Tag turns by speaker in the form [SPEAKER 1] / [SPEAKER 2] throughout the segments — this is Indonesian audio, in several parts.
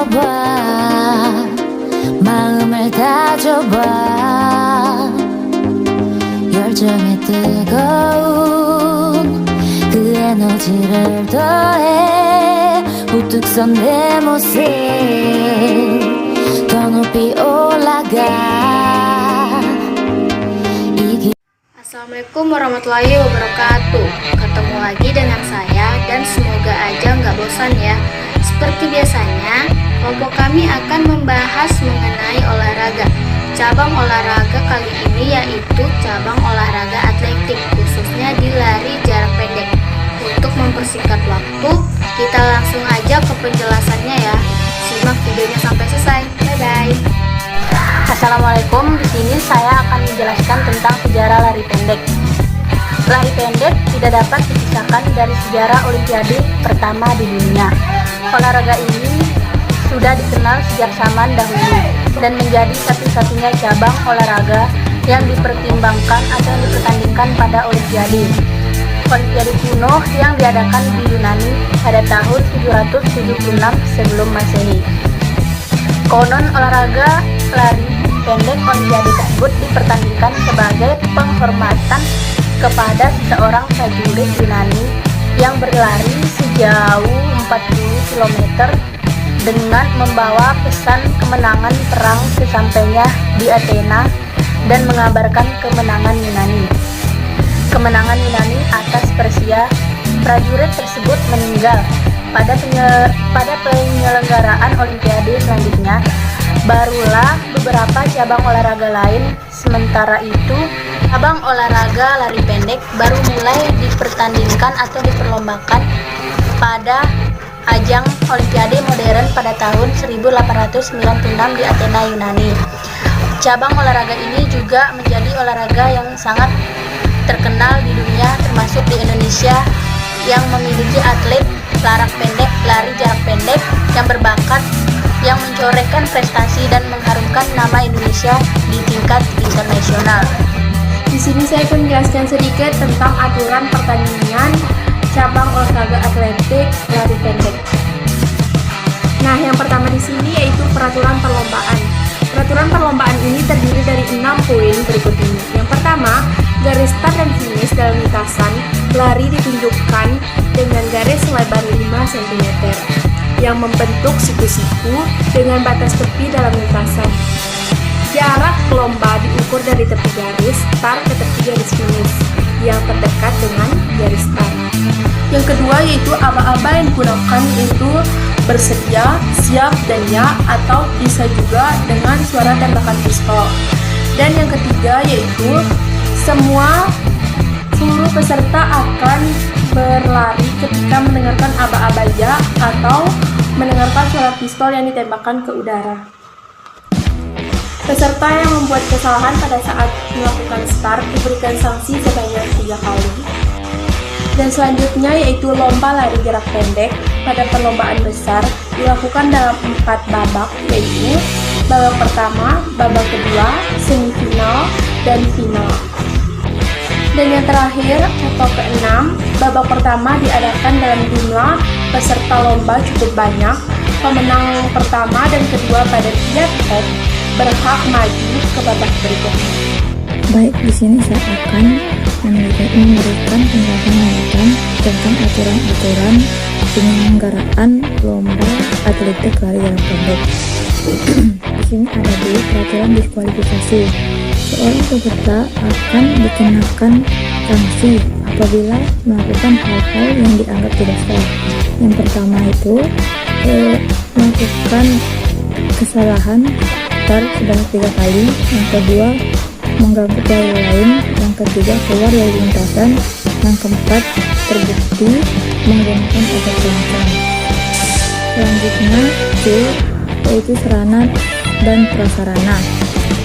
[SPEAKER 1] 다져봐 마음을 다져봐 열정에 뜨거운 그 에너지를 더해 우뚝 선 내 모습 더 높이 올라가
[SPEAKER 2] Assalamualaikum warahmatullahi wabarakatuh. Ketemu lagi dengan saya dan semoga aja nggak bosan ya. Seperti biasanya, kelompok kami akan membahas mengenai olahraga. Cabang olahraga kali ini yaitu cabang olahraga atletik, khususnya di lari jarak pendek. Untuk mempersingkat waktu, kita langsung aja ke penjelasannya ya. Simak videonya sampai selesai. Bye-bye.
[SPEAKER 3] Assalamualaikum, di sini saya akan menjelaskan tentang sejarah lari pendek. Lari pendek tidak dapat dipisahkan dari sejarah Olimpiade pertama di dunia. Olahraga ini sudah dikenal sejak zaman dahulu dan menjadi satu-satunya cabang olahraga yang dipertimbangkan atau dipertandingkan pada Olimpiade. Olimpiade kuno yang diadakan di Yunani pada tahun 776 sebelum Masehi. Konon olahraga lari pendek Olimpiade tersebut dipertandingkan sebagai penghormatan kepada seorang prajurit Yunani yang berlari sejauh 40 km dengan membawa pesan kemenangan perang sesampainya di Athena dan mengabarkan kemenangan Yunani. Kemenangan Yunani atas Persia, prajurit tersebut meninggal. Pada penyelenggaraan Olimpiade selanjutnya, barulah beberapa cabang olahraga lain. Sementara itu, cabang olahraga lari pendek baru mulai dipertandingkan atau diperlombakan pada ajang Olimpiade modern pada tahun 1896 di Athena, Yunani. Cabang olahraga ini juga menjadi olahraga yang sangat terkenal di dunia, termasuk di Indonesia, yang memiliki atlet lari jarak pendek yang berbakat, yang mencorengkan prestasi dan mengharumkan nama Indonesia di tingkat internasional.
[SPEAKER 2] Di sini saya akan menjelaskan sedikit tentang aturan pertandingan cabang olahraga atletik lari pendek. Nah, yang pertama di sini yaitu peraturan perlombaan. Peraturan perlombaan ini terdiri dari 6 poin berikut ini. Yang pertama, garis start dan finish dalam lintasan lari ditunjukkan dengan garis selebar 5 cm yang membentuk siku-siku dengan batas tepi dalam lintasan. Jarak lomba diukur dari tepi garis start ke tepi garis finish yang terdekat dengan garis start. Yang kedua yaitu aba-aba yang digunakan yaitu bersedia, siap, dan ya, atau bisa juga dengan suara tembakan pistol. Dan yang ketiga yaitu seluruh peserta akan berlari ketika mendengarkan aba-aba ya atau mendengarkan suara pistol yang ditembakkan ke udara. Peserta yang membuat kesalahan pada saat melakukan start diberikan sanksi sebanyak 3 kali. Dan selanjutnya yaitu lomba lari jarak pendek pada perlombaan besar dilakukan dalam 4 babak, yaitu babak pertama, babak kedua, semifinal, dan final. Dan yang terakhir atau keenam, babak pertama diadakan dalam jumlah peserta lomba cukup banyak. Pemenang pertama dan kedua pada tiap head berhak maju ke babak berikutnya.
[SPEAKER 4] Baik, di sini saya akan memberikan penjelasan tentang aturan-aturan penyelenggaraan lomba atletik lari jarak pendek. Di sini ada dulu peraturan diskualifikasi. Seorang peserta akan dikenakan sanksi apabila melakukan hal-hal yang dianggap tidak sah. Yang pertama itu melakukan kesalahan start sebanyak 3 kali. Yang kedua, mengganggu pelari lain. Yang ketiga, keluar dari lintasan. Yang keempat, terbukti menggunakan obat perangsang. Selanjutnya yaitu sarana dan prasarana.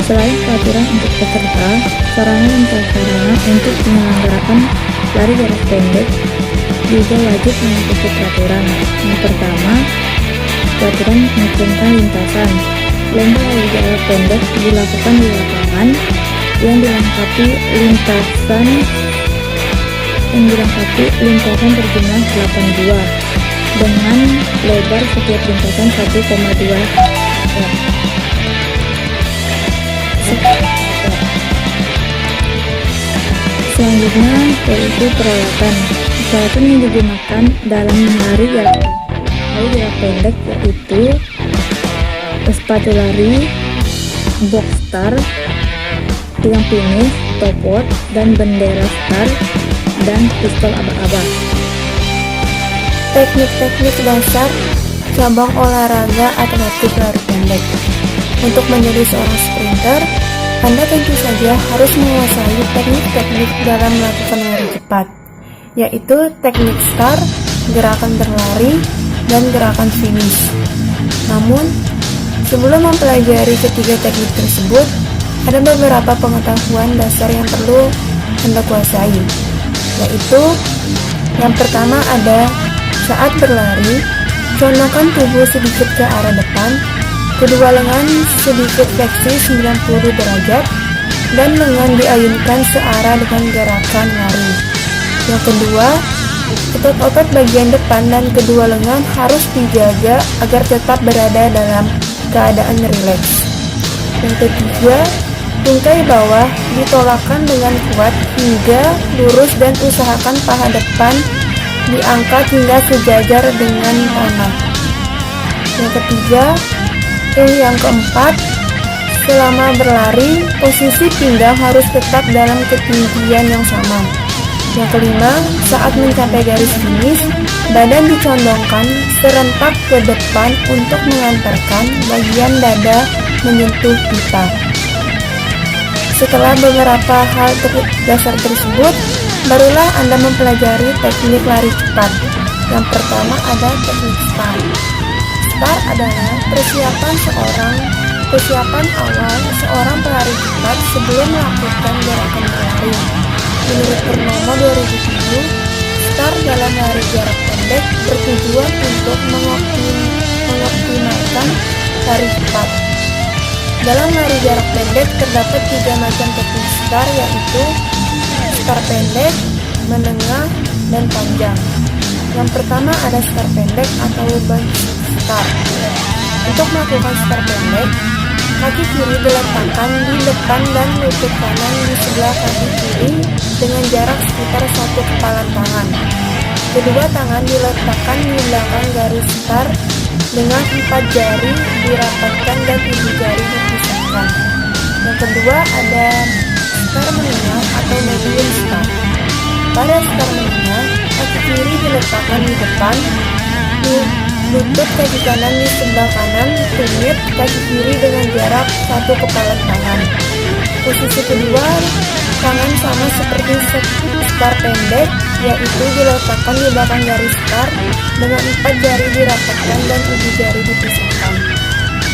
[SPEAKER 4] Selain peraturan untuk peserta, sarana dan prasarana untuk penyelenggaraan lari jarak pendek juga wajib mengikuti peraturan. Yang pertama, peraturan menentukan lintasan. Lomba lari jarak pendek dilakukan di lapangan yang dilengkapi lintasan berjumlah 8 buah. dengan lebar setiap lintasan 1,2 meter. Selanjutnya yaitu peralatan. Peralatan yang digunakan dalam lari jarak pendek yaitu sepatu lari, box star, tiang finish, topot, dan bendera star, dan pistol aba-aba.
[SPEAKER 2] Teknik-teknik dasar cabang olahraga atletik lari pendek. Untuk menjadi seorang sprinter, Anda tentu saja harus menguasai teknik-teknik dalam melakukan lari cepat, yaitu teknik start, gerakan berlari, dan gerakan finish. Namun, sebelum mempelajari ketiga teknik tersebut, ada beberapa pengetahuan dasar yang perlu Anda kuasai, yaitu yang pertama ada saat berlari, condongkan tubuh sedikit ke arah depan, kedua lengan sedikit fleksi 90 derajat, dan lengan diayunkan searah dengan gerakan lari. Yang kedua, otot-otot bagian depan dan kedua lengan harus dijaga agar tetap berada dalam keadaan rileks. Yang ketiga, tungkai bawah ditolakkan dengan kuat hingga lurus dan usahakan paha depan diangkat hingga sejajar dengan tanah. Yang keempat, selama berlari, posisi pinggang harus tetap dalam ketinggian yang sama. Yang kelima, saat mencapai garis finish, badan dicondongkan serentak ke depan untuk mengantarkan bagian dada menyentuh pipa. Setelah beberapa hal dasar tersebut, barulah Anda mempelajari teknik lari cepat. Yang pertama ada teknik start. Start adalah persiapan awal seorang pelari cepat sebelum melakukan gerakan berlari. Menurut Purnomo 2007, start dalam lari jarak pendek bertujuan untuk mengoptimalkan lari cepat. Dalam lari jarak pendek terdapat 3 macam teknik start, yaitu start pendek, menengah, dan panjang. Yang pertama ada start pendek atau bunch start. Untuk melakukan start pendek, kaki kiri diletakkan di depan dan lutut kanan di sebelah kaki kiri dengan jarak sekitar 1 kepalan tangan. Kedua tangan diletakkan di belakang garis start dengan 4 jari dirapatkan dan ibu jari dipisahkan. Yang kedua ada start menengah atau medium start. Pada start menengah, kaki kiri diletakkan di depan, lutut kaki kanan di sebelah kanan, tumit kaki kiri dengan jarak 1 kepalan tangan. Posisi kedua, tangan sama seperti start pendek, yaitu diletakkan di belakang garis start dengan 4 jari dirapatkan dan ibu jari dipisahkan.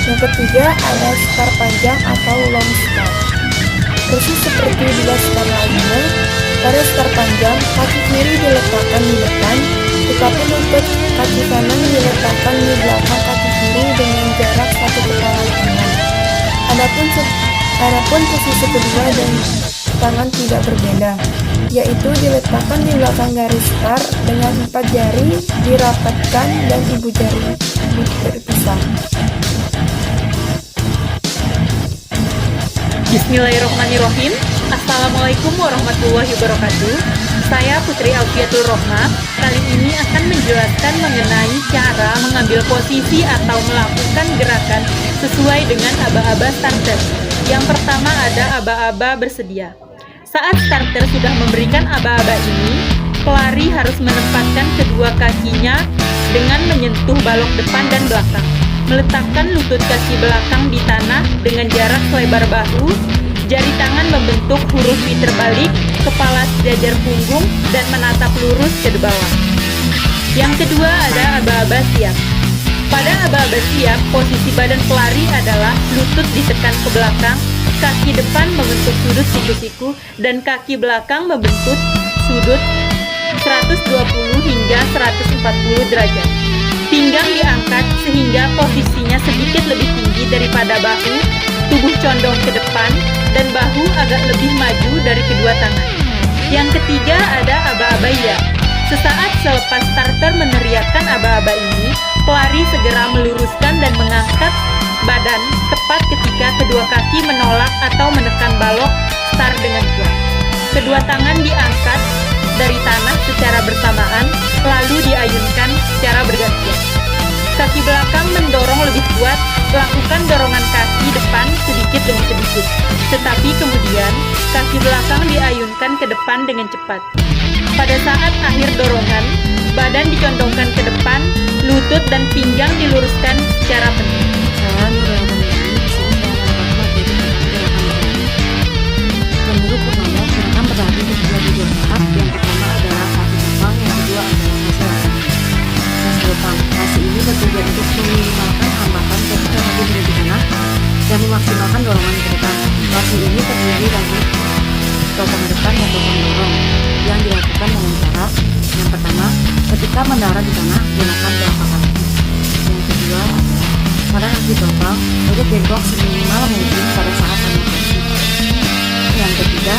[SPEAKER 2] Yang ketiga ada start panjang atau long start. Persis seperti dua start lainnya, pada start panjang kaki kiri diletakkan di depan, tetapi lutut kaki kanan diletakkan di belakang kaki kiri dengan jarak 1 kepalan tangan. Adapun posisi kedua dan tangan tidak berbeda, yaitu diletakkan di belakang garis start dengan 4 jari dirapatkan dan ibu jari berpisah.
[SPEAKER 5] Bismillahirrahmanirrahim. Assalamualaikum warahmatullahi wabarakatuh. Saya Putri Alfiatul Rohmah. Kali ini akan menjelaskan mengenai cara mengambil posisi atau melakukan gerakan sesuai dengan aba-aba starter. Yang pertama ada aba-aba bersedia. Saat starter sudah memberikan aba-aba ini, pelari harus menempatkan kedua kakinya dengan menyentuh balok depan dan belakang. Meletakkan lutut kaki belakang di tanah dengan jarak selebar bahu, jari tangan membentuk huruf V terbalik, kepala sejajar punggung, dan menatap lurus ke bawah. Yang kedua ada aba-aba siap. Pada aba-aba siap, posisi badan pelari adalah lutut ditekan ke belakang, kaki depan membentuk sudut siku-siku, dan kaki belakang membentuk sudut 120 hingga 140 derajat. Pinggang diangkat sehingga posisinya sedikit lebih tinggi daripada bahu, tubuh condong ke depan, dan bahu agak lebih maju dari kedua tangan. Yang ketiga ada aba-aba ya. Sesaat selepas starter meneriakkan aba-aba ini, pelari segera meluruskan dan mengangkat badan tepat ketika kedua kaki menolak atau menekan balok start dengan kuat. Kedua tangan diangkat dari tanah secara bersamaan, lalu diayunkan secara bergantian. Kaki belakang mendorong lebih kuat, lakukan dorongan kaki depan sedikit demi sedikit. Tetapi kemudian, kaki belakang diayunkan ke depan dengan cepat. Pada saat akhir dorongan, badan dicondongkan ke depan, lutut dan pinggang diluruskan secara penuh.
[SPEAKER 1] Menurut Purnomo, gerakan berlari terbagi dua tahap. Yang pertama adalah kaki terbang, yang kedua adalah fase terbang. Fase ini bertujuan untuk meminimalkan hambatan ketika kaki berada di tanah dan memaksimalkan dorongan ke depan. Fase ini terdiri dari topang depan dan topang dorong yang dilakukan dengan cara yang pertama, ketika mendarat di tanah, gunakan telapak kaki. Yang kedua adalah pada kaki topang, duduk bengkok seminimal mungkin pada saat animasi. Yang ketiga,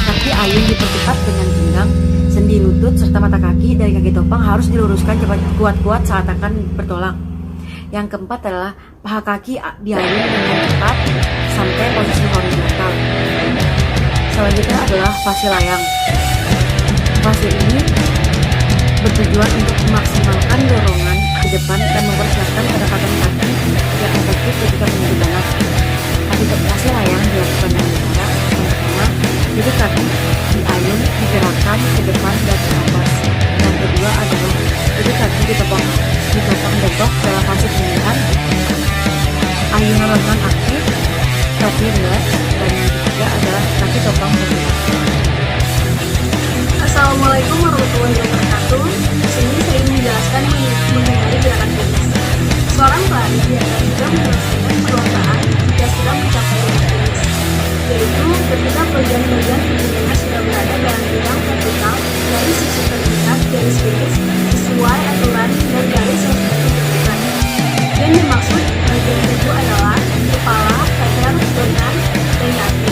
[SPEAKER 1] kaki ayun dipercepat dengan pinggang, sendi lutut, serta mata kaki dari kaki topang harus diluruskan cepat kuat-kuat saat akan bertolak. Yang keempat adalah paha kaki diayun dengan cepat sampai posisi horizontal. Selanjutnya adalah fase layang. Fase ini bertujuan untuk memaksimalkan dorongan ke depan dan mempersiapkan pendekatan kaki yang efektif ketika menuju tanah. Fase layang dilakukan dengan cara yang pertama, jadi kaki diayun digerakkan ke depan dan ke atas. Yang kedua adalah jadi kaki ditopang bengkok dalam fase pemilihan, ayunan lengan aktif, kaki rileks, dan yang ketiga adalah kaki topang bergerak.
[SPEAKER 2] Assalamualaikum warahmatullahi wabarakatuh. Di sini saya ingin menjelaskan mengenai gerakan finish. Seorang pelari biasanya juga menyelesaikan perlombaan jika sudah mencapai garis finish, yaitu ketika bagian-bagian tubuhnya sudah berada dalam bidang vertikal dari sisi terdekat garis finish sesuai aturan dan garis yang sudah ditentukan. Yang dimaksud bagian tubuh adalah kepala, leher, lengan, dan kaki.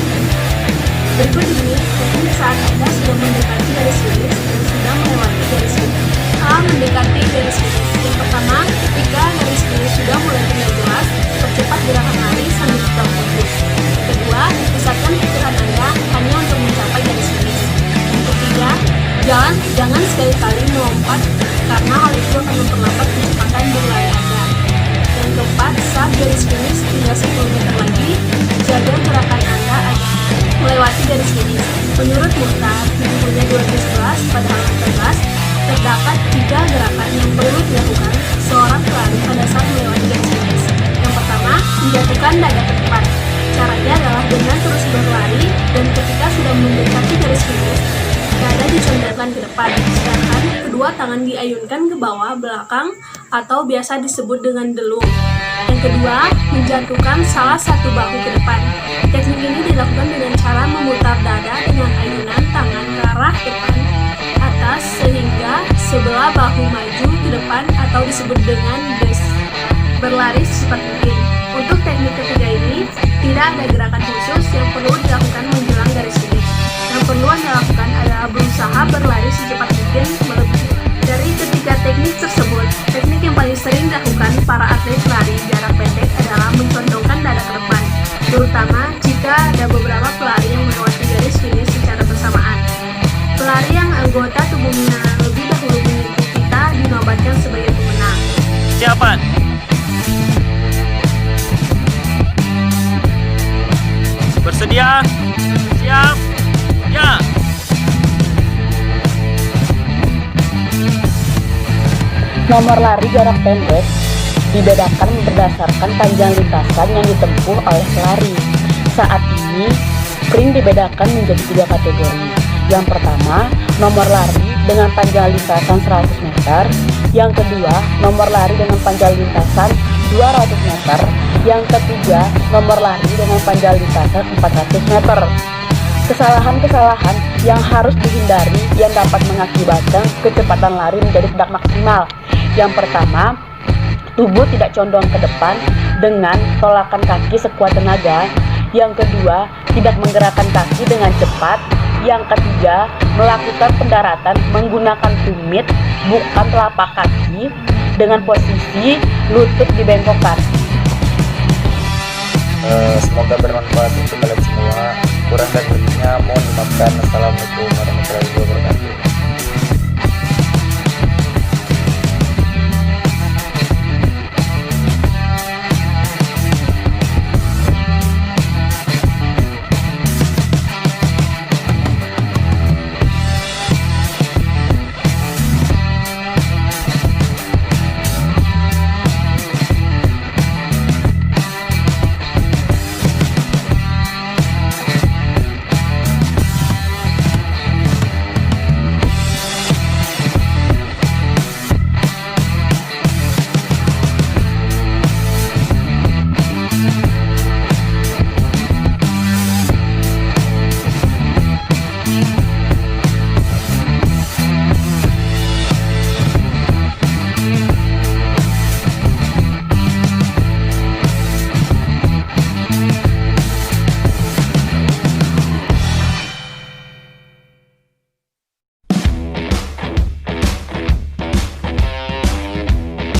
[SPEAKER 2] Berikut ini teknik saat Anda sudah mendekati garis finish dan sudah melewati garis finish. A. Mendekati garis finish. Yang pertama, ketika garis finish sudah mulai terlihat jelas, percepat gerakan lari sambil tetap fokus. Kedua, pusatkan pikiran Anda hanya untuk mencapai garis finish. Yang ketiga, jangan sekali-kali melompat karena hal itu akan memperlambat kecepatan berlari Anda. Yang keempat, saat garis finish tinggal 10 meter lagi, jaga gerakan Anda agar melewati garis finish. Menurut Muhtar, di bukunya 2011 pada halaman 13, terdapat 3 gerakan yang perlu dilakukan seorang pelari pada saat melewati garis finish. Yang pertama, menjatuhkan dada ke depan. Caranya adalah dengan terus berlari dan ketika sudah mendekati garis finish, dada diconderkan ke depan, sedangkan kedua tangan diayunkan ke bawah belakang atau biasa disebut dengan delung. Yang kedua, menjatuhkan salah satu bahu ke depan. Teknik ini dilakukan dengan cara memutar dada dengan ayunan tangan ke arah depan atas sehingga sebelah bahu maju ke depan atau disebut dengan dash. Berlari secepat mungkin. Untuk teknik ketiga ini, tidak ada gerakan khusus yang perlu dilakukan menjelang garis finish. Yang perlu Anda lakukan adalah berusaha berlari secepat mungkin melebihi. Dari ketiga teknik tersebut, teknik yang paling sering dilakukan para atlet lari jarak pendek adalah mencondongkan dada ke depan, terutama jika ada beberapa pelari yang melewati garis finish secara bersamaan. Pelari yang anggota tubuhnya lebih dahulu mengikuti kita dinobatkan sebagai pemenang.
[SPEAKER 6] Siapan? Bersedia? Siap? Ya!
[SPEAKER 3] Nomor lari jarak pendek dibedakan berdasarkan panjang lintasan yang ditempuh oleh pelari. Saat ini, sprint dibedakan menjadi 3 kategori. Yang pertama, nomor lari dengan panjang lintasan 100 meter. Yang kedua, nomor lari dengan panjang lintasan 200 meter. Yang ketiga, nomor lari dengan panjang lintasan 400 meter. Kesalahan-kesalahan yang harus dihindari yang dapat mengakibatkan kecepatan lari menjadi tidak maksimal. Yang pertama, tubuh tidak condong ke depan dengan tolakan kaki sekuat tenaga. Yang kedua, tidak menggerakkan kaki dengan cepat. Yang ketiga,
[SPEAKER 7] melakukan pendaratan menggunakan tumit, bukan telapak kaki, dengan posisi lutut dibengkokkan.
[SPEAKER 8] Semoga bermanfaat untuk kalian semua. Kurang dan lebihnya mohon dimaafkan. Assalamualaikum warahmatullahi wabarakatuh.